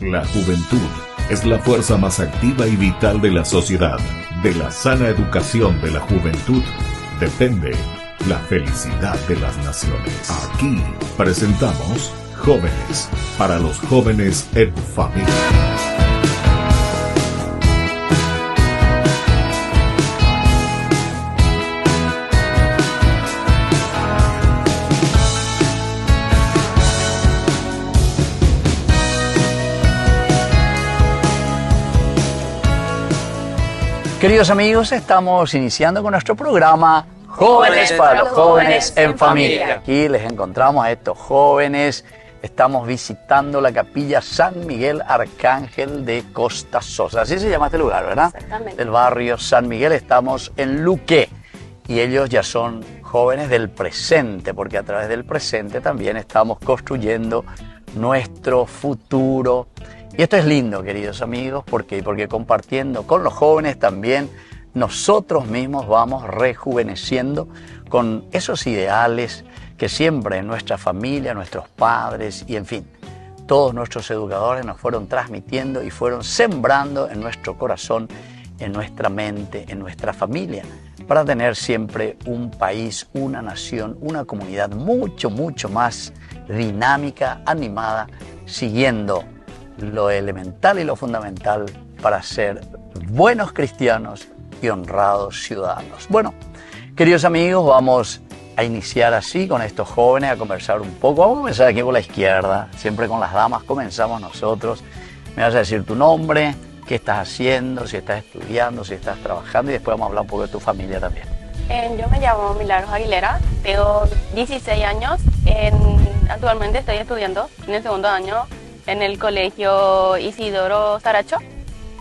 La juventud es la fuerza más activa y vital de la sociedad. De la sana educación de la juventud depende la felicidad de las naciones. Aquí presentamos Jóvenes, para los jóvenes en familia. Queridos amigos, estamos iniciando con nuestro programa Jóvenes para los jóvenes en familia. Aquí les encontramos a estos jóvenes. Estamos visitando la capilla San Miguel Arcángel de Costa Sosa. Así se llama este lugar, ¿verdad? Exactamente. Del barrio San Miguel. Estamos en Luque. Y ellos ya son jóvenes del presente, porque a través del presente también estamos construyendo nuestro futuro. Y esto es lindo, queridos amigos, porque compartiendo con los jóvenes también nosotros mismos vamos rejuveneciendo con esos ideales que siempre en nuestra familia, nuestros padres y en fin, todos nuestros educadores nos fueron transmitiendo y fueron sembrando en nuestro corazón, en nuestra mente, en nuestra familia, para tener siempre un país, una nación, una comunidad mucho, mucho más dinámica, animada, siguiendo lo elemental y lo fundamental para ser buenos cristianos y honrados ciudadanos. Bueno, queridos amigos, vamos a iniciar así con estos jóvenes, a conversar un poco. Vamos a comenzar aquí por la izquierda, siempre con las damas comenzamos nosotros. Me vas a decir tu nombre, qué estás haciendo, si estás estudiando, si estás trabajando, y después vamos a hablar un poco de tu familia también. Yo me llamo Milagros Aguilera, tengo 16 años, actualmente estoy estudiando en el segundo año en el colegio Isidoro Saracho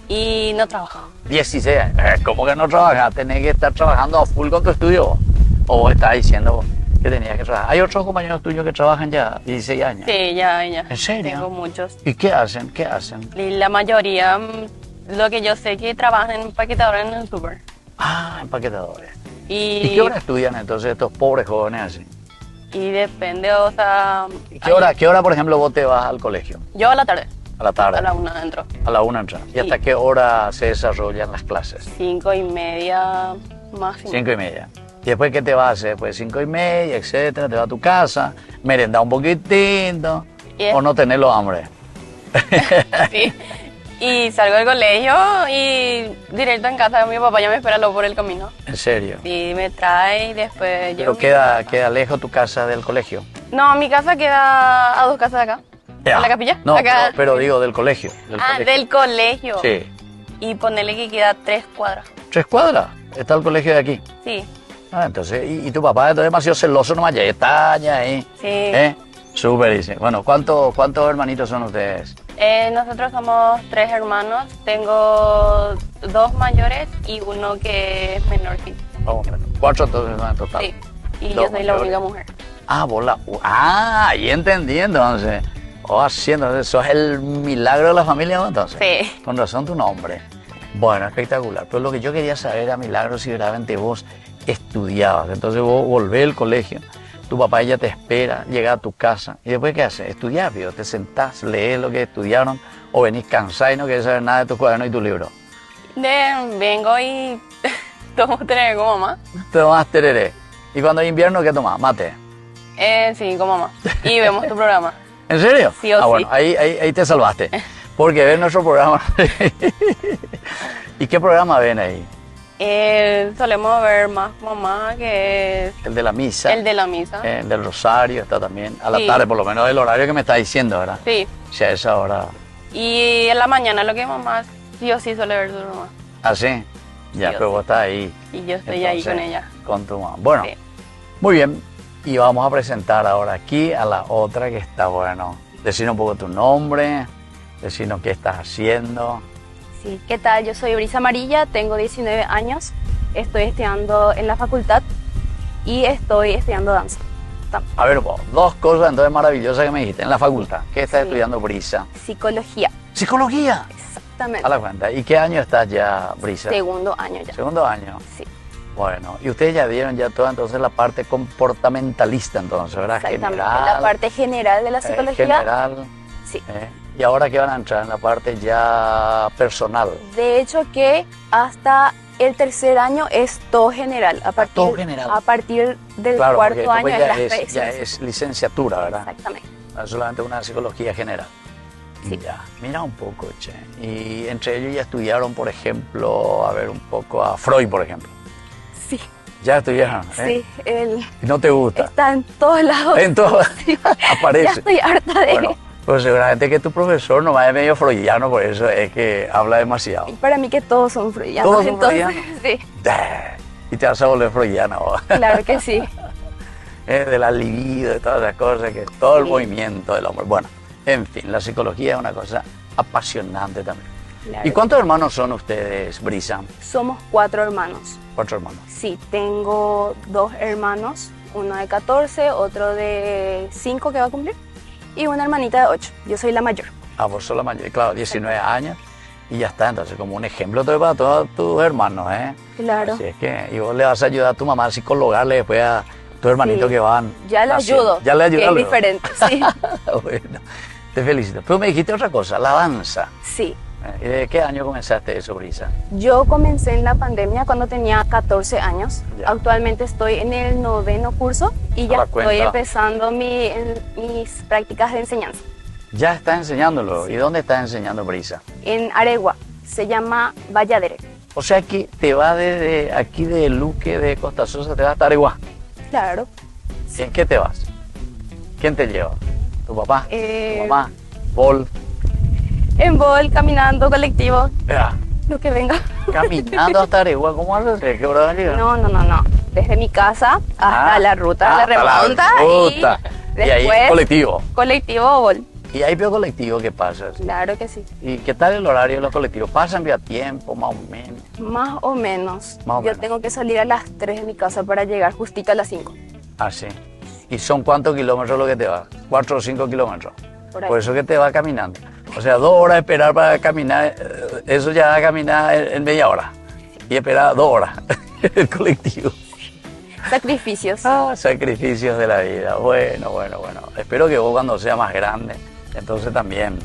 y no trabajo. 16 años, ¿cómo que no trabajas? Tenés que estar trabajando a full con tu estudio. ¿O vos estás diciendo que tenías que trabajar? ¿Hay otros compañeros tuyos que trabajan ya 16 años? Sí, ya. ¿En serio? Tengo muchos. ¿Y qué hacen? ¿Qué hacen? Y la mayoría, lo que yo sé, que trabajan en empaquetadores en el super. Ah, empaquetadores. ¿Y qué hora estudian entonces estos pobres jóvenes así? Y depende, o sea... ¿Y qué hora, por ejemplo, vos te vas al colegio? Yo a la tarde. A la tarde. A la 1 entro. A la 1 entras. ¿Y hasta qué hora se desarrollan las clases? 5:30 máximo. 5:30. ¿Y después qué te vas a hacer? Pues 5:30, etcétera, te vas a tu casa, merendar un poquitito, o no tenerlo hambre. Sí. Y salgo del colegio y directo en casa de mi papá ya me espera luego por el camino. ¿En serio? Sí, me trae y después ¿Pero queda lejos tu casa del colegio? No, mi casa queda a 2 casas de acá. Ya. ¿A la capilla? No, acá. pero digo del colegio. Del colegio. Sí. Y ponerle que queda 3 cuadras. ¿3 cuadras? ¿Está el colegio de aquí? Sí. Ah, entonces, ¿y tu papá es demasiado celoso nomás? Ya está ahí. Sí. Súper, dice. Bueno, ¿cuántos hermanitos son ustedes? Nosotros somos 3 hermanos. Tengo 2 mayores y uno que es menor que yo. Oh, 4 entonces en total. Sí. Y Dos yo soy la mayores. única mujer. Ah, vos ahí entendí entonces. Entonces, sos el milagro de la familia, ¿no? Entonces. Sí. Con razón tu nombre. Bueno, espectacular. Pero lo que yo quería saber era, Milagro, si realmente vos estudiabas. Entonces vos volvés al colegio, tu papá ya te espera, llega a tu casa. ¿Y después qué haces? Estudiar, ¿vio? Te sentás, lees lo que estudiaron, o venís cansado y no querés saber nada de tus cuadernos y tu libro. Vengo y tomo tereré con mamá. Tomás tereré. ¿Y cuando hay invierno qué tomás? Mate. Sí, con mamá. Y vemos tu programa. ¿En serio? Sí o sí. Bueno, ahí te salvaste. Porque ven nuestro programa. ¿Y qué programa ven ahí? Solemos ver más mamá, que es El de la misa. el de la misa. El del rosario está también. A la Sí. tarde, por lo menos el horario que me está diciendo, ¿verdad? Sí. Si a esa hora. Y en la mañana lo que mamá sí o sí suele ver su mamá. ¿Ah, sí? Ya, Sí o pero sí. vos estás ahí. Y yo estoy ahí con ella. Con tu mamá. Bueno, Sí. muy bien. Y vamos a presentar ahora aquí a la otra que está bueno. Decinos un poco tu nombre, decinos qué estás haciendo. Sí, ¿qué tal? Yo soy Brisa Amarilla, tengo 19 años, estoy estudiando en la facultad y estoy estudiando danza. A ver, vos, 2 cosas entonces maravillosas que me dijiste. En la facultad, ¿qué estás Sí. estudiando, Brisa? Psicología, Psicología. exactamente. A la cuenta. ¿Y qué año estás ya, Brisa? Segundo año ya. Segundo año. Sí, Bueno, y ustedes ya dieron ya toda entonces la parte comportamentalista entonces, ¿verdad? exactamente. General. La parte general de la psicología. General. Sí. Y ahora que van a entrar en la parte ya personal. De hecho que hasta el tercer año es todo general. Todo general. A partir del Claro, porque cuarto año después es la ya especialización. es licenciatura, ¿verdad? Exactamente. No es solamente una psicología general. Sí. Ya, mira un poco, che. Y entre ellos ya estudiaron, por ejemplo, a ver un poco a Freud, por ejemplo. Sí, Ya estudiaron, ¿eh? sí. Él ¿Y no te gusta? está en todos lados. En todo aparece. Ya estoy harta de Bueno, pues seguramente que tu profesor nomás es medio freudiano, por eso es que habla demasiado. Y para mí que todos son freudianos. ¿Todos son entonces, freudianos? Sí, Y te vas a volver freudiano, claro que sí. de la libido, de todas las cosas, que todo el Sí. movimiento del hombre. Bueno, en fin, la psicología es una cosa apasionante también. Claro. ¿Y cuántos hermanos son ustedes, Brisa? Somos 4 hermanos. 4 hermanos. Sí, tengo 2 hermanos, uno de 14, otro de 5 que va a cumplir, y una hermanita de 8. Yo soy la mayor. Ah, vos sos la mayor, claro, 19 años y ya está. Entonces, como un ejemplo para todos tus hermanos, ¿eh? Claro. Así es que, y vos le vas a ayudar a tu mamá a psicologarle después a tus hermanitos Sí. que van. Ya le naciendo. ayudo. Ya le ayudas. Que es luego. diferente, sí. Bueno, te felicito. Pero me dijiste otra cosa, la danza. Sí. ¿Y de qué año comenzaste eso, Brisa? Yo comencé en la pandemia cuando tenía 14 años. Ya. Actualmente estoy en el 9º curso y ya la estoy cuenta. empezando mis prácticas de enseñanza. Ya estás enseñándolo. ¿Y dónde estás enseñando, Brisa? En Aregua, se llama Valladere. O sea que te va desde aquí de Luque, de Costa Sosa, te vas hasta Areguá. Claro. ¿Y en qué te vas? ¿Quién te lleva? ¿Tu papá? ¿Tu mamá? ¿Bol? En bol, caminando, colectivo, Mira, lo que venga. caminando hasta Areguá, ¿cómo haces? ¿Qué hora vas a llegar? No. Desde mi casa hasta la ruta de hasta remonta la ruta. y Y ahí después colectivo. colectivo o bol. ¿Y hay peor colectivo que pasas? Claro que sí. ¿Y qué tal el horario de los colectivos? ¿Pasan vía tiempo, más o menos? Más o menos. Más o Yo menos. tengo que salir a las 3 de mi casa para llegar justito a las 5. Ah, sí. ¿Y son cuántos kilómetros lo que te va? 4 o 5 kilómetros. Por ahí. Por eso que te va caminando. O sea, 2 horas de esperar para caminar, eso ya va a caminar en media hora. Y esperar 2 horas el colectivo. Sacrificios. Sacrificios de la vida. Bueno. Espero que vos cuando seas más grande, entonces también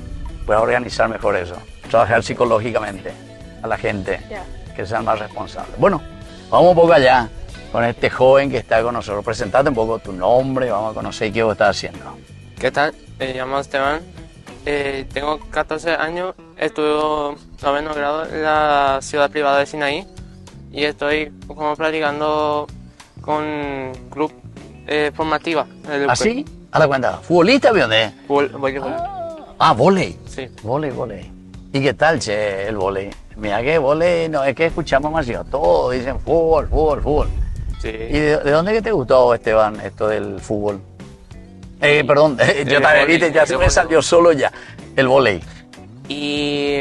puedas organizar mejor eso. Trabajar psicológicamente a la gente, Ya. que sean más responsables. Bueno, vamos un poco allá con este joven que está con nosotros. Presentate un poco tu nombre, vamos a conocer qué vos estás haciendo. ¿Qué tal? Me llamo Esteban, tengo 14 años, estudio 9º grado en la ciudad privada de Sinaí y estoy como practicando con club formativa. ¿Así? A la cuenta. ¿Futbolista de dónde? Voleibol. Ah, volei. Sí. Volei. ¿Y qué tal, che, el volei? Mira que volei, no es que escuchamos demasiado. Todos dicen fútbol. Sí. ¿Y de dónde que te gustó, Esteban, esto del fútbol? Perdón, yo también, viste, ya se me salió solo ya. El volei. Y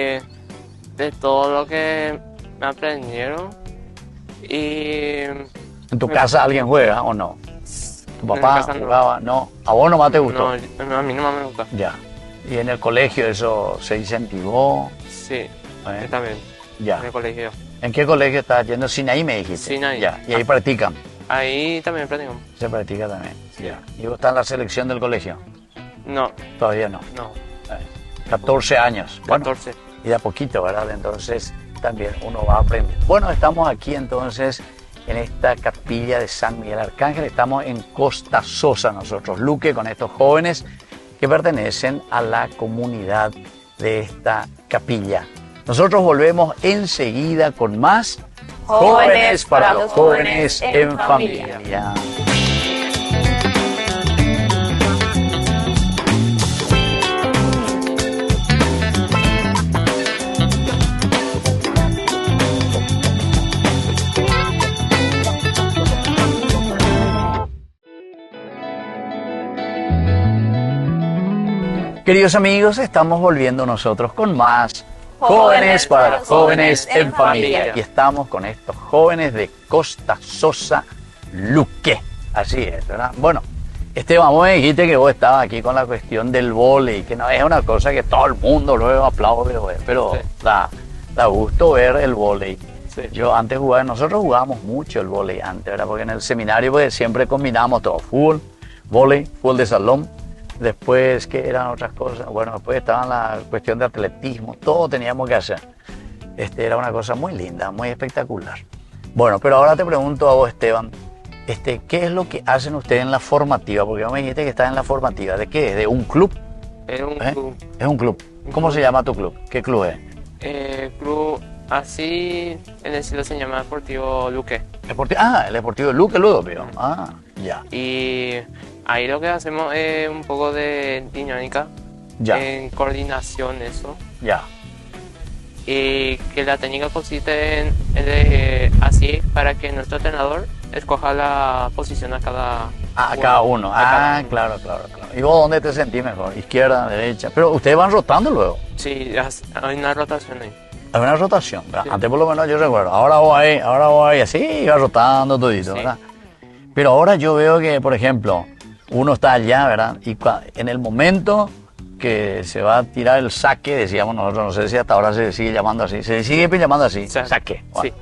de todo lo que me aprendieron y ¿En tu casa alguien juega o no? ¿Tu En papá mi casa no. jugaba? No. ¿A vos nomás te gustó? no, a mí no me gusta. Ya. ¿Y en el colegio eso se incentivó? Sí, ¿Eh? también, Ya. en el colegio. ¿En qué colegio estás yendo? Sinaí me dijiste. Sinaí. Ya. Y ahí practican. Ahí también practicamos. Se practica también. Sí. Ya. ¿Y vos estás en la selección del colegio? No, Todavía no. no, 14 años. Bueno, 14. y de a poquito, ¿verdad? Entonces también uno va a aprender. Bueno, estamos aquí entonces en esta capilla de San Miguel Arcángel. Estamos en Costa Sosa nosotros, Luque, con estos jóvenes que pertenecen a la comunidad de esta capilla. Nosotros volvemos enseguida con más Jóvenes para los Jóvenes en Familia. Queridos amigos, estamos volviendo nosotros con más Jóvenes para los Jóvenes en Familia. Y estamos con estos jóvenes de Costa Sosa, Luque. Así es, ¿verdad? Bueno, Esteban, vos me dijiste que vos estabas aquí con la cuestión del vóley, que no es una cosa que todo el mundo luego aplaude, güey, pero Sí. da gusto ver el vóley. Sí. Yo antes jugaba, nosotros jugábamos mucho el vóley antes, ¿verdad? Porque en el seminario pues, siempre combinamos todo, fútbol, vóley, fútbol de salón, Después, ¿qué eran otras cosas? Bueno, después estaba la cuestión de atletismo, todo teníamos que hacer. Era una cosa muy linda, muy espectacular. Bueno, pero ahora te pregunto a vos, Esteban, ¿qué es lo que hacen ustedes en la formativa? Porque vos me dijiste que estás en la formativa. ¿De qué? ¿De un club? Es un club. Es un club. ¿Cómo se llama tu club? ¿Qué club es? Club, así en el cielo se llama Deportivo Luque. El Deportivo Luque luego, pero. Ah, ya. Y ahí lo que hacemos es un poco de dinámica, Ya. en coordinación, eso. Ya. Y que la técnica consiste en así para que nuestro entrenador escoja la posición a cada Cada uno. a cada uno. Claro. ¿Y vos dónde te sentís mejor? ¿Izquierda, derecha? Pero ustedes van rotando luego. Sí, hay una rotación ahí. Hay una rotación, ¿verdad? Sí. Antes por lo menos yo recuerdo. Ahora voy ahí, así, iba rotando todito, Sí. ¿verdad? Pero ahora yo veo que, por ejemplo, uno está allá, ¿verdad? Y en el momento que se va a tirar el saque, decíamos nosotros, no sé si hasta ahora se sigue llamando así, se sigue llamando así, saque. Bueno. Sí.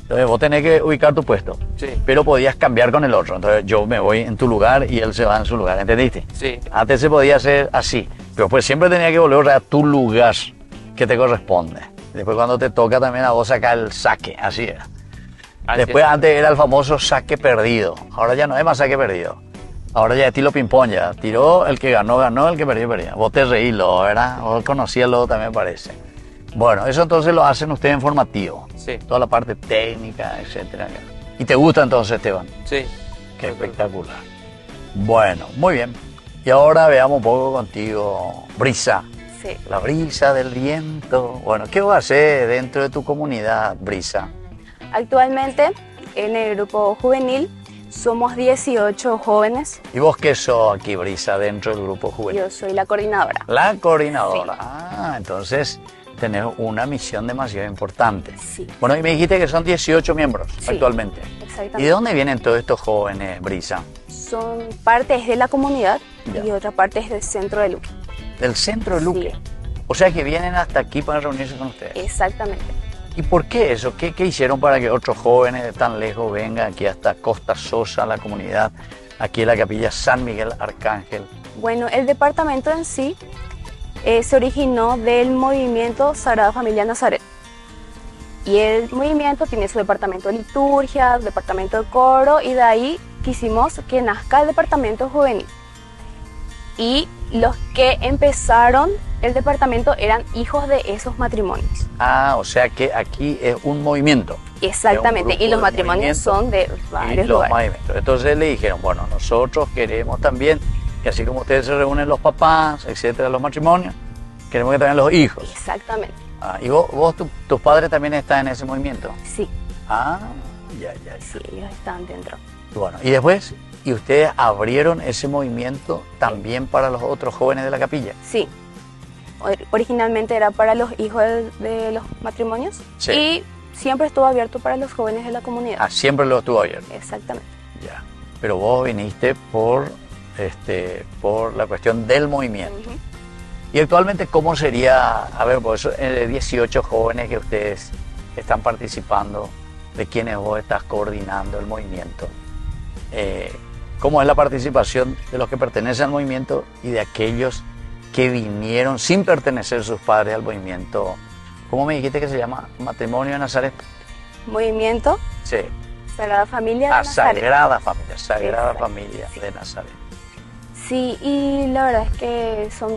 Entonces vos tenés que ubicar tu puesto, Sí. pero podías cambiar con el otro. Entonces yo me voy en tu lugar y él se va en su lugar, ¿entendiste? Sí. Antes se podía hacer así, pero pues siempre tenía que volver a tu lugar que te corresponde. Después cuando te toca también a vos sacar el saque, así era. Así Después es. antes era el famoso saque perdido, ahora ya no es más saque perdido. Ahora ya estilo ping-pong ya, tiró el que ganó, el que perdió, perdió. Vos te reís, ¿verdad? Vos conocías lo también parece. Bueno, eso entonces lo hacen ustedes en formativo. Sí. Toda la parte técnica, etcétera. ¿Y te gusta entonces, Esteban? Sí. Qué espectacular. Bueno, muy bien. Y ahora veamos un poco contigo, Brisa. Sí. La brisa del viento. Bueno, ¿qué vas a hacer dentro de tu comunidad, Brisa? Actualmente en el grupo juvenil somos 18 jóvenes. ¿Y vos qué sos aquí, Brisa, dentro del grupo juvenil? Yo soy la coordinadora. La coordinadora. Ah, entonces tenés una misión demasiado importante. Sí. Bueno, y me dijiste que son 18 miembros Sí. actualmente. Exactamente. ¿Y de dónde vienen todos estos jóvenes, Brisa? Son partes de la comunidad Ya. y otra parte es del centro de Luque. Del centro de Luque. Sí. O sea que vienen hasta aquí para reunirse con ustedes. Exactamente. ¿Y por qué eso? ¿Qué hicieron para que otros jóvenes de tan lejos vengan aquí hasta Costa Sosa, la comunidad, aquí en la capilla San Miguel Arcángel? Bueno, el departamento en sí se originó del movimiento Sagrada Familia Nazaret. Y el movimiento tiene su departamento de liturgia, departamento de coro, y de ahí quisimos que nazca el departamento juvenil. Y los que empezaron el departamento eran hijos de esos matrimonios. Ah, o sea que aquí es un movimiento. Exactamente, grupo y los de matrimonios movimiento son de Y varios los lugares. movimientos. Entonces le dijeron, bueno, nosotros queremos también que así como ustedes se reúnen los papás, etcétera, los matrimonios, queremos que también los hijos. Exactamente, Ah, y vos tus padres también están en ese movimiento. sí, Ah, ya. sí, ellos están dentro. Bueno, y después, ¿y ustedes abrieron ese movimiento también para los otros jóvenes de la capilla? Sí, originalmente era para los hijos de los matrimonios Sí. y siempre estuvo abierto para los jóvenes de la comunidad. Ah, siempre lo estuvo abierto. Exactamente, Ya. Pero vos viniste por la cuestión del movimiento. Ujú. Y actualmente, ¿cómo sería, a ver, por eso, 18 jóvenes que ustedes están participando, de quienes vos estás coordinando el movimiento? ¿Cómo es la participación de los que pertenecen al movimiento y de aquellos que vinieron sin pertenecer sus padres al movimiento? ¿Cómo me dijiste que se llama? Matrimonio de Nazaret. Movimiento Sí. Sagrada Familia de Ah, Nazaret. Sagrada Familia, Sagrada Exacto, Familia sí. de Nazaret. Sí, y la verdad es que son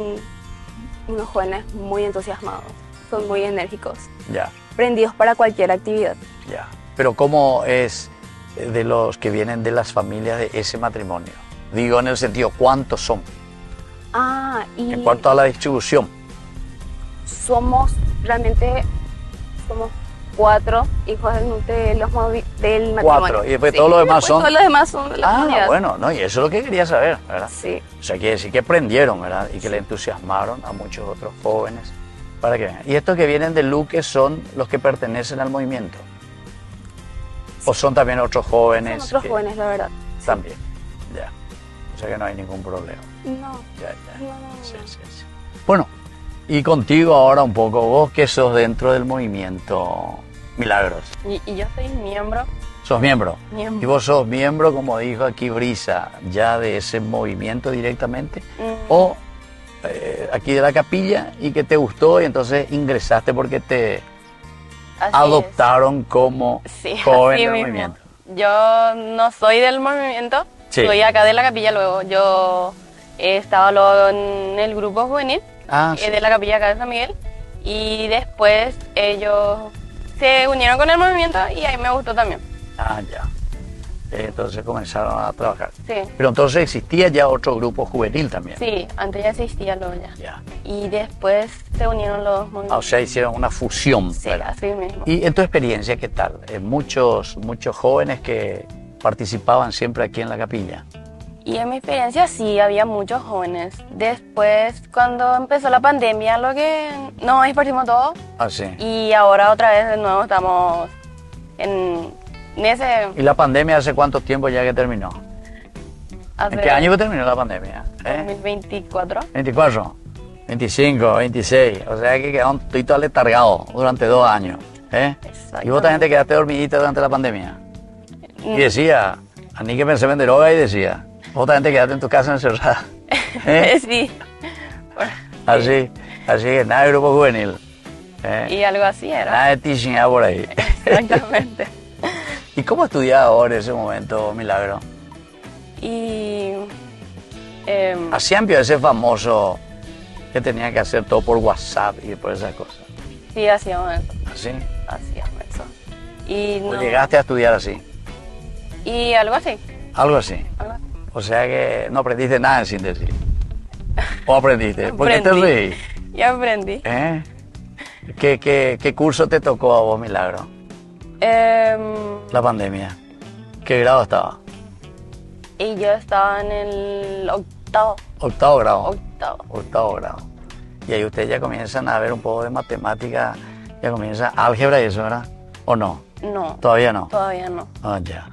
unos jóvenes muy entusiasmados, son muy enérgicos, Ya, prendidos para cualquier actividad. ya. Pero ¿cómo es de los que vienen de las familias de ese matrimonio? Digo en el sentido, ¿cuántos son? Ah, y En cuanto a la distribución. realmente somos 4 hijos del matrimonio. 4, y después todos los demás después son- Todos los demás son de la comunidad. Bueno, no, y eso es lo que quería saber, ¿verdad? Sí, O sea, quiere decir que prendieron, ¿verdad? Y que le entusiasmaron a muchos otros jóvenes para que vengan. Y estos que vienen de Luque son los que pertenecen al movimiento. ¿O son también otros jóvenes? son otros que- jóvenes, la verdad. También, ya. O sea que no hay ningún problema. No, Ya. no. Sí. Bueno, y contigo ahora un poco, vos que sos dentro del movimiento Milagros. Y yo soy miembro. ¿Sos miembro? Miembro. ¿Y vos sos miembro, como dijo aquí Brisa, ya de ese movimiento directamente? o aquí de la capilla y que te gustó y entonces ingresaste porque te Así adoptaron como es. Sí, joven así del mismo. movimiento. Yo no soy del movimiento, Sí. soy acá de la capilla luego. Yo estaba luego en el grupo juvenil Sí. de la capilla acá de San Miguel y después ellos se unieron con el movimiento y ahí me gustó también. Ya. Entonces comenzaron a trabajar. Sí, Pero entonces existía ya otro grupo juvenil también. sí, antes ya existía luego ya. Ya. Y después se unieron los O movimientos. sea, hicieron una fusión. Sí, ¿verdad? así mismo. Y en tu experiencia, ¿qué tal? Muchos jóvenes que participaban siempre aquí en la capilla. Y en mi experiencia sí, había muchos jóvenes. Después, cuando empezó la pandemia, lo que nos dispersamos todos. Sí. Y ahora otra vez de nuevo estamos en ese... ¿Y la pandemia hace cuánto tiempo ya que terminó? ¿En qué año que terminó la pandemia? 2024. 24, 25, 26. O sea que quedaron todos letargados durante 2 años. Y vos también te quedaste dormidita durante la pandemia. Y decía, a mí que pensé en droga y decía, vos también te quedaste en tu casa encerrada. Sí. Así que nada de grupo juvenil. Y algo así era. Nada de teaching por ahí. Exactamente. ¿Y cómo estudiaba ahora en ese momento, Milagro? Y... Hacían ese famoso que tenía que hacer todo por WhatsApp y por esas cosas. sí, hacíamos eso. ¿Así? Hacíamos eso. Y, ¿O no- llegaste a estudiar así? y algo así. Algo así. Algo así. O sea que no aprendiste nada en síntesis. ¿O aprendiste? ¿Por qué te Aprendí. reí? Ya aprendí. ¿Qué curso te tocó a vos, Milagro? La pandemia. ¿Qué grado estaba? Y yo estaba en el octavo. Octavo grado. Octavo. Grado. Y ahí ustedes ya comienzan a ver un poco de matemática, ya comienza álgebra y eso, ¿verdad? ¿O no? No. ¿Todavía no? Todavía no. Ya.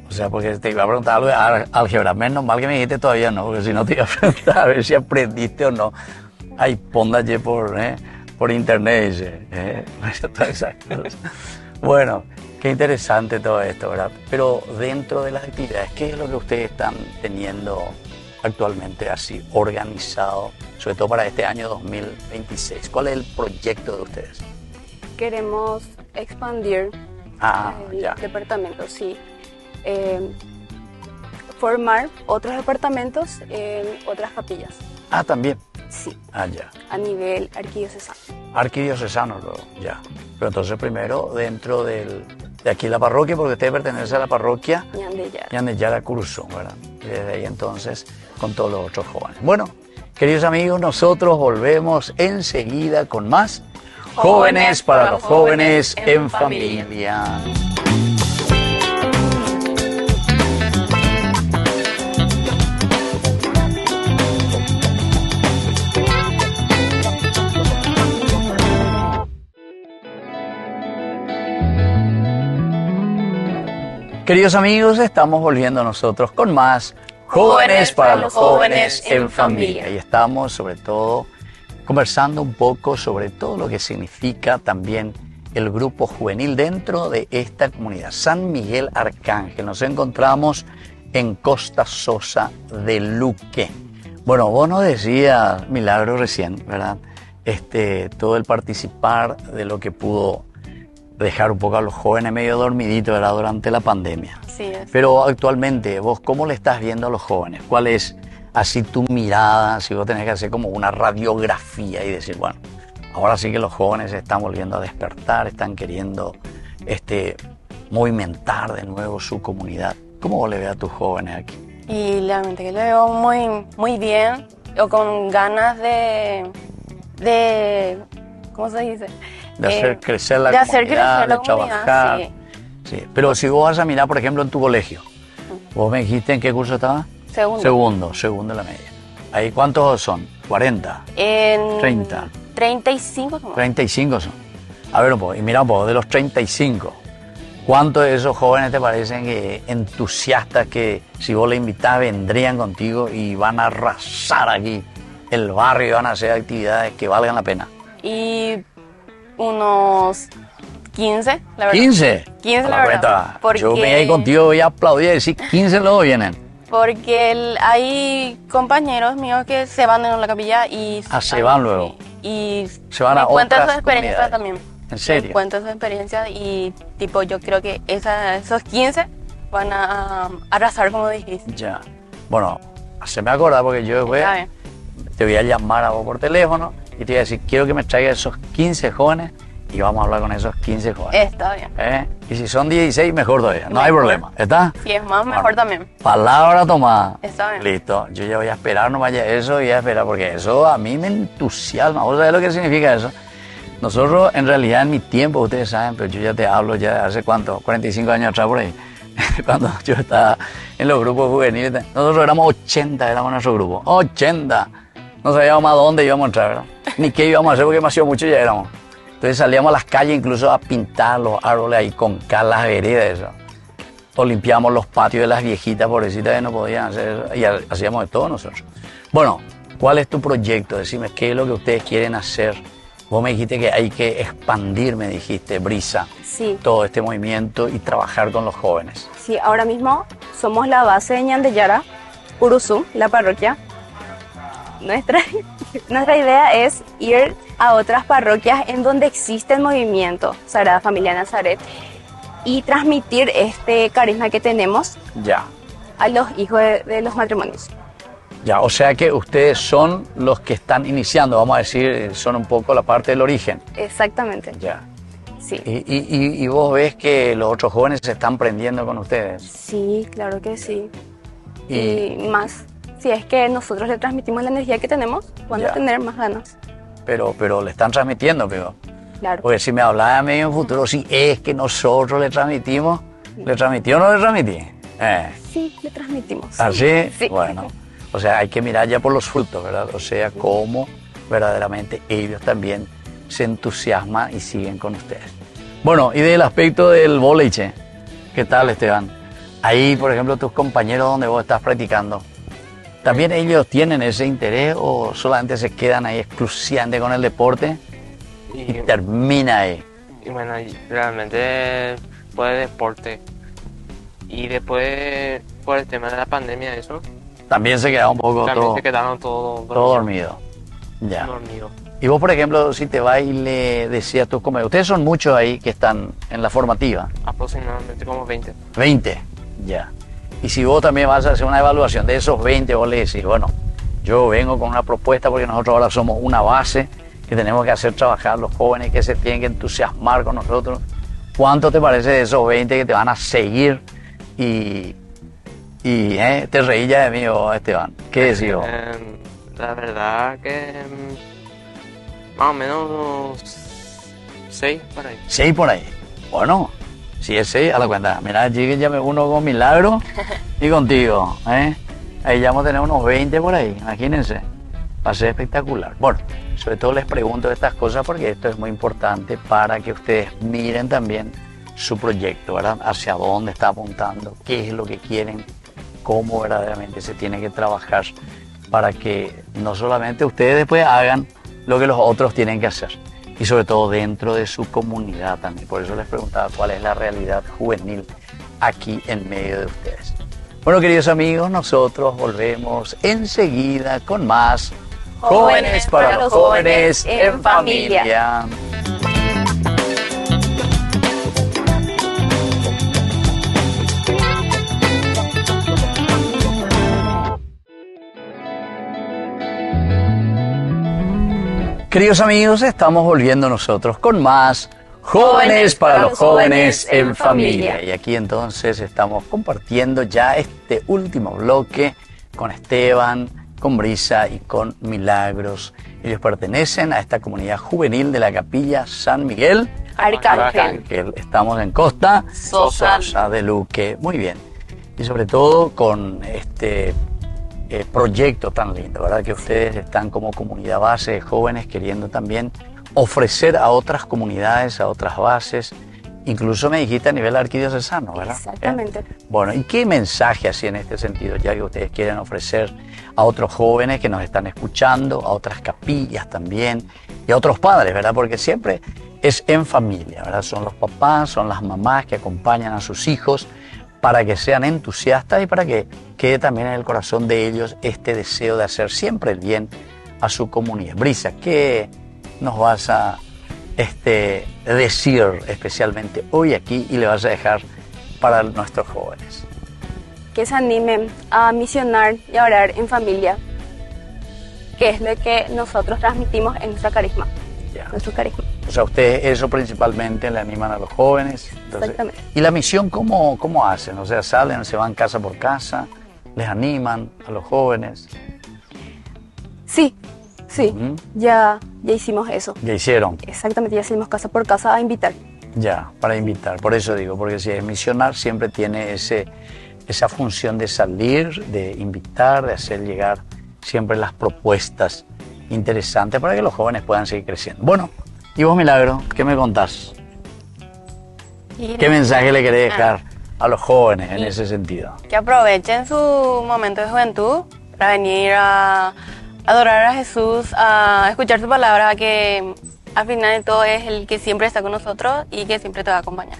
O sea, porque te iba a preguntar algo de álgebra. Menos mal que me dijiste todavía no, porque si no te iba a preguntar a ver si aprendiste o no. Ay, póngase por internet, dice. Todas esas cosas. Bueno, qué interesante todo esto, ¿verdad? Pero dentro de las actividades, ¿qué es lo que ustedes están teniendo actualmente así organizado, sobre todo para este año 2026? ¿Cuál es el proyecto de ustedes? Queremos expandir el Ya. departamento, sí. Formar otros departamentos en otras capillas, También. sí, Ya. a nivel arquidiocesano. Arquidiocesano, ya. Pero entonces primero dentro de aquí la parroquia, porque usted pertenece a la parroquia Ñandeyar. Ñandeyara Curso, ¿verdad? Y desde ahí entonces con todos los otros jóvenes. Bueno, queridos amigos, nosotros volvemos enseguida con más Jóvenes para los jóvenes en familia. Queridos amigos, estamos volviendo nosotros con más Jóvenes para los jóvenes en familia. Y estamos sobre todo conversando un poco sobre todo lo que significa también el grupo juvenil dentro de esta comunidad. San Miguel Arcángel. Nos encontramos en Costa Sosa de Luque. Bueno, vos nos decías, Milagro, recién, ¿verdad? Todo el participar de lo que pudo dejar un poco a los jóvenes medio dormiditos, ¿verdad? Durante la pandemia. Sí, es. Pero actualmente, vos, ¿cómo le estás viendo a los jóvenes? ¿Cuál es así tu mirada? Si vos tenés que hacer como una radiografía y decir, bueno, ahora sí que los jóvenes se están volviendo a despertar, están queriendo movimentar de nuevo su comunidad. ¿Cómo vos le ves a tus jóvenes aquí? Y realmente que lo veo muy bien, o con ganas de ¿cómo se dice? De hacer crecer la de hacer comunidad, crecer la de comunidad, trabajar. sí. Sí. Pero si vos vas a mirar, por ejemplo, en tu colegio, vos me dijiste en qué curso estabas. Segundo. Segundo la media. ¿Ahí cuántos son? ¿40? En 30. 35 somos. 35 son. A ver un poco, y mira un poco, de los 35, ¿cuántos de esos jóvenes te parecen que entusiastas que si vos les invitás vendrían contigo y van a arrasar aquí el barrio y van a hacer actividades que valgan la pena? Y unos 15, la verdad. ¿15? 15, A la la verdad. cuenta. Porque... Yo me voy a ir contigo, voy a aplaudir y decir 15 luego vienen. Porque hay compañeros míos que se van de la capilla y... Se van luego. Y Se van me a cuentan otras su experiencia comunidades. también. ¿En serio? Me cuentan su experiencia y tipo yo creo que esos 15 van a arrasar como dijiste. Ya. Bueno, se me acuerda porque yo después Está bien. te voy a llamar a vos por teléfono y te voy a decir, quiero que me traigas esos 15 jóvenes y vamos a hablar con esos 15 jóvenes. Está bien. Y si son 16, mejor todavía, no hay Mejor. problema. ¿Está? Si es más, mejor Bueno, también. Palabra tomada. Está bien. Listo. Yo ya voy a esperar, no vaya eso, y voy a esperar, porque eso a mí me entusiasma. ¿Vos sabés lo que significa eso? Nosotros, en realidad, en mi tiempo, ustedes saben, pero yo ya te hablo ya de hace cuánto, 45 años atrás por ahí, cuando yo estaba en los grupos juveniles, nosotros éramos 80, éramos nuestro grupo. 80. No sabíamos a dónde íbamos a entrar, ¿verdad? Ni qué íbamos a hacer, porque demasiado mucho ya éramos. Entonces salíamos a las calles incluso a pintar los árboles ahí con cal, las veredas, eso. O limpiábamos los patios de las viejitas, pobrecitas, que no podían hacer eso. Y hacíamos de todo nosotros. Bueno, ¿cuál es tu proyecto? Decime, ¿qué es lo que ustedes quieren hacer? Vos me dijiste que hay que expandir, me dijiste, Brisa, Sí, todo este movimiento y trabajar con los jóvenes. sí, ahora mismo somos la base de Ñandeyara, Uruzú, la parroquia. Nuestra idea es ir a otras parroquias en donde existe el movimiento Sagrada Familia Nazaret y transmitir este carisma que tenemos Ya, a los hijos de los matrimonios. ya, o sea que ustedes son los que están iniciando, vamos a decir, son un poco la parte del origen. Exactamente, Ya. sí. Y vos ves que los otros jóvenes se están prendiendo con ustedes. Sí, claro que sí. Y- Y más, si es que nosotros le transmitimos la energía que tenemos, van Ya. a tener más ganas. Pero le están transmitiendo, pero. Claro. Porque si me hablaba a mí en un futuro, si es que nosotros le transmitimos, ¿le transmití o no le transmití? Sí, le transmitimos. ¿Así? Sí. Bueno, o sea, hay que mirar ya por los frutos, ¿verdad? O sea, cómo verdaderamente ellos también se entusiasman y siguen con ustedes. Bueno, y del aspecto del boliche, ¿qué tal, Esteban? Ahí, por ejemplo, tus compañeros donde vos estás practicando, ¿también ellos tienen ese interés o solamente se quedan ahí exclusivamente con el deporte y termina ahí? Y bueno, y realmente fue deporte. Y después, por el tema de la pandemia, eso, También se queda un poco también todo, se quedaron todos todo dormido. Ya. dormidos. Y vos, por ejemplo, si te vas y le decías a tus compañeros, ustedes son muchos ahí que están en la formativa, Aproximadamente como 20. 20, ya. Y si vos también vas a hacer una evaluación de esos 20, vos le decís, bueno, yo vengo con una propuesta porque nosotros ahora somos una base que tenemos que hacer trabajar los jóvenes que se tienen que entusiasmar con nosotros. ¿Cuánto te parece de esos 20 que te van a seguir y te reí ya de mí, vos, Esteban? ¿Qué decís vos? La verdad que más o menos unos 6 por ahí. 6 por ahí. Bueno, si es 6, a la cuenta. Mira, allí que ya me uno con Milagro y contigo. Ahí ya vamos a tener unos 20 por ahí, imagínense. Va a ser espectacular. Bueno, sobre todo les pregunto estas cosas porque esto es muy importante para que ustedes miren también su proyecto, ¿verdad? Hacia dónde está apuntando, qué es lo que quieren, cómo verdaderamente se tiene que trabajar para que no solamente ustedes después hagan lo que los otros tienen que hacer y sobre todo dentro de su comunidad también. Por eso les preguntaba cuál es la realidad juvenil aquí en medio de ustedes. Bueno, queridos amigos, nosotros volvemos enseguida con más Jóvenes para los Jóvenes en Familia. Queridos amigos, estamos volviendo nosotros con más Jóvenes para los Jóvenes en Familia. Y aquí entonces estamos compartiendo ya este último bloque con Esteban, con Brisa y con Milagros. Ellos pertenecen a esta comunidad juvenil de la Capilla San Miguel Arcángel. que estamos en Costa Sosa. de Luque. Muy bien. Y sobre todo con este proyecto tan lindo, ¿verdad? Que ustedes están como comunidad base de jóvenes queriendo también ofrecer a otras comunidades, a otras bases, incluso me dijiste a nivel arquidiocesano, ¿verdad? Exactamente. Bueno, ¿y qué mensaje así en este sentido, ya que ustedes quieren ofrecer a otros jóvenes que nos están escuchando, a otras capillas también, y a otros padres, ¿verdad? Porque siempre es en familia, ¿verdad? Son los papás, son las mamás que acompañan a sus hijos, para que sean entusiastas y para que quede también en el corazón de ellos este deseo de hacer siempre el bien a su comunidad. Brisa, ¿qué nos vas a decir especialmente hoy aquí y le vas a dejar para nuestros jóvenes? Que se animen a misionar y a orar en familia, que es lo que nosotros transmitimos en nuestro carisma. O sea, ustedes eso principalmente le animan a los jóvenes. Entonces, exactamente. ¿y la misión cómo hacen? O sea, salen, se van casa por casa, les animan a los jóvenes. Sí, ya hicimos eso. Ya hicieron. Exactamente, ya salimos casa por casa a invitar. Ya, para invitar. Por eso digo, porque si es misionar siempre tiene esa función de salir, de invitar, de hacer llegar siempre las propuestas interesantes para que los jóvenes puedan seguir creciendo. Bueno, y vos, Milagro, ¿qué me contás? ¿Qué mensaje le querés dejar a los jóvenes en ese sentido? Que aprovechen su momento de juventud para venir a adorar a Jesús, a escuchar su palabra, que al final de todo es el que siempre está con nosotros y que siempre te va a acompañar.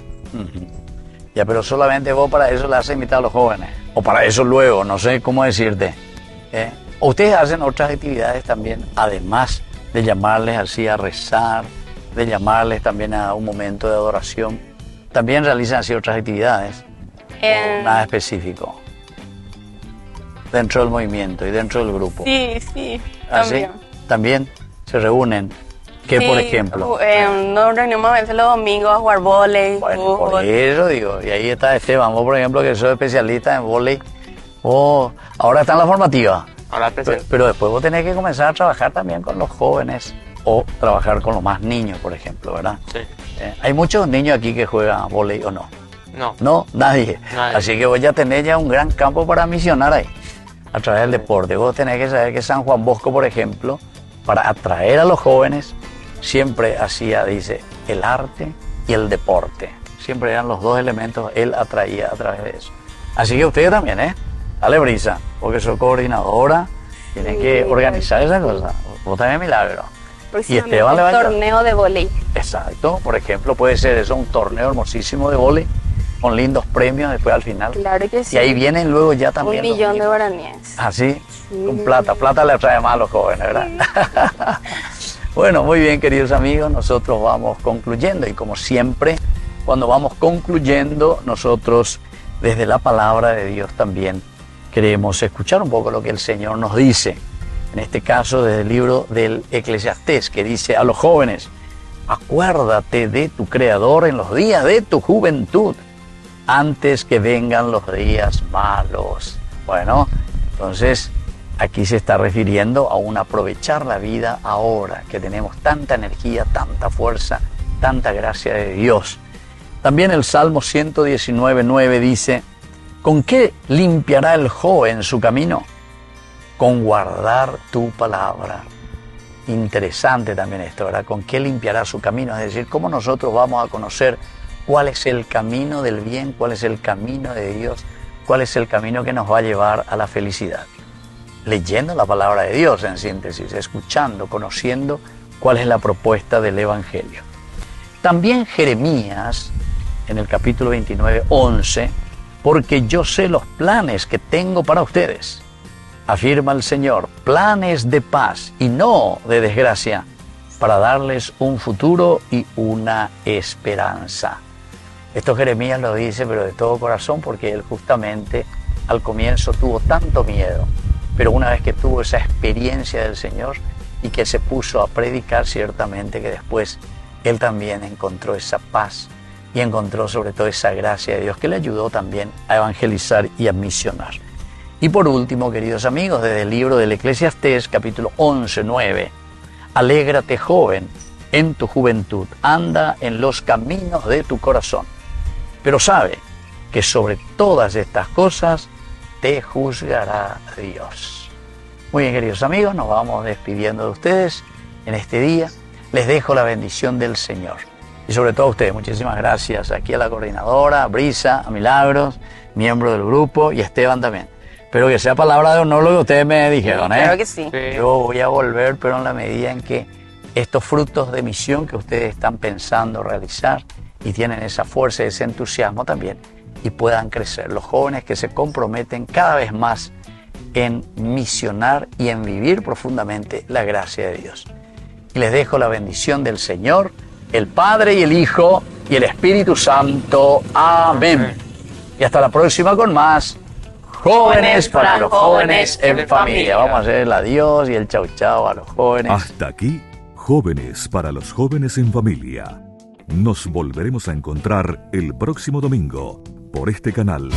Ya, pero solamente vos para eso le has invitado a los jóvenes, o para eso luego, no sé cómo decirte. ¿O ustedes hacen otras actividades también, además de llamarles así a rezar, de llamarles también a un momento de adoración? ¿También realizan así otras actividades? ¿O nada específico? Dentro del movimiento y dentro del grupo. Sí, ¿Así? ¿También se reúnen? ¿Qué, por ejemplo? Nos reunimos a veces los domingos a jugar vóley. Bueno, por eso digo, y ahí está Esteban, vos por ejemplo que sos especialista en vóley, ahora está en la formativa, pero después vos tenés que comenzar a trabajar también con los jóvenes o trabajar con los más niños, por ejemplo, ¿verdad? Sí. ¿Hay muchos niños aquí que juegan vóley o no? No. No, nadie. Así que vos ya tenés ya un gran campo para misionar ahí, a través del deporte. Vos tenés que saber que San Juan Bosco, por ejemplo, para atraer a los jóvenes, siempre hacía, dice, el arte y el deporte. Siempre eran los dos elementos, él atraía a través de eso. Así que ustedes también, dale brisa, porque soy coordinadora, tienen que organizar esa cosa. Vos también, Milagro. Y Esteban le va a torneo de vóley. Exacto, por ejemplo, puede ser eso, un torneo hermosísimo de vóley, con lindos premios después al final. Claro que sí. Y ahí vienen luego ya también 1 millón de guaraníes. ¿Así? Sí. Con plata le atrae más a los jóvenes, ¿verdad? Bueno, muy bien, queridos amigos, nosotros vamos concluyendo y como siempre, cuando vamos concluyendo, nosotros desde la palabra de Dios también queremos escuchar un poco lo que el Señor nos dice. En este caso, desde el libro del Eclesiastés, que dice a los jóvenes, acuérdate de tu Creador en los días de tu juventud, antes que vengan los días malos. Bueno, entonces aquí se está refiriendo a un aprovechar la vida ahora, que tenemos tanta energía, tanta fuerza, tanta gracia de Dios. También el Salmo 119:9 dice, ¿con qué limpiará el joven su camino? Con guardar tu palabra. Interesante también esto, ¿verdad? ¿Con qué limpiará su camino? Es decir, ¿cómo nosotros vamos a conocer cuál es el camino del bien, cuál es el camino de Dios, cuál es el camino que nos va a llevar a la felicidad? Leyendo la palabra de Dios, en síntesis, escuchando, conociendo cuál es la propuesta del Evangelio. También Jeremías, en el capítulo 29:11, porque yo sé los planes que tengo para ustedes, afirma el Señor, planes de paz y no de desgracia, para darles un futuro y una esperanza. Esto Jeremías lo dice, pero de todo corazón, porque él justamente al comienzo tuvo tanto miedo, pero una vez que tuvo esa experiencia del Señor y que se puso a predicar, ciertamente que después él también encontró esa paz y encontró sobre todo esa gracia de Dios que le ayudó también a evangelizar y a misionar. Y por último, queridos amigos, desde el libro del Eclesiastés, capítulo 11:9, alégrate joven en tu juventud, anda en los caminos de tu corazón, pero sabe que sobre todas estas cosas te juzgará Dios. Muy bien, queridos amigos, nos vamos despidiendo de ustedes en este día. Les dejo la bendición del Señor. Y sobre todo a ustedes, muchísimas gracias aquí a la coordinadora, a Brisa, a Milagros, miembro del grupo, y a Esteban también. Espero que sea palabra de honor lo que ustedes me dijeron, Claro que sí. Yo voy a volver, pero en la medida en que estos frutos de misión que ustedes están pensando realizar y tienen esa fuerza y ese entusiasmo también, y puedan crecer. Los jóvenes que se comprometen cada vez más en misionar y en vivir profundamente la gracia de Dios. Y les dejo la bendición del Señor, el Padre y el Hijo y el Espíritu Santo. Amén. Y hasta la próxima con más Jóvenes para los Jóvenes en Familia. Vamos a hacer el adiós y el chau chau a los jóvenes. Hasta aquí, Jóvenes para los Jóvenes en Familia. Nos volveremos a encontrar el próximo domingo por este canal.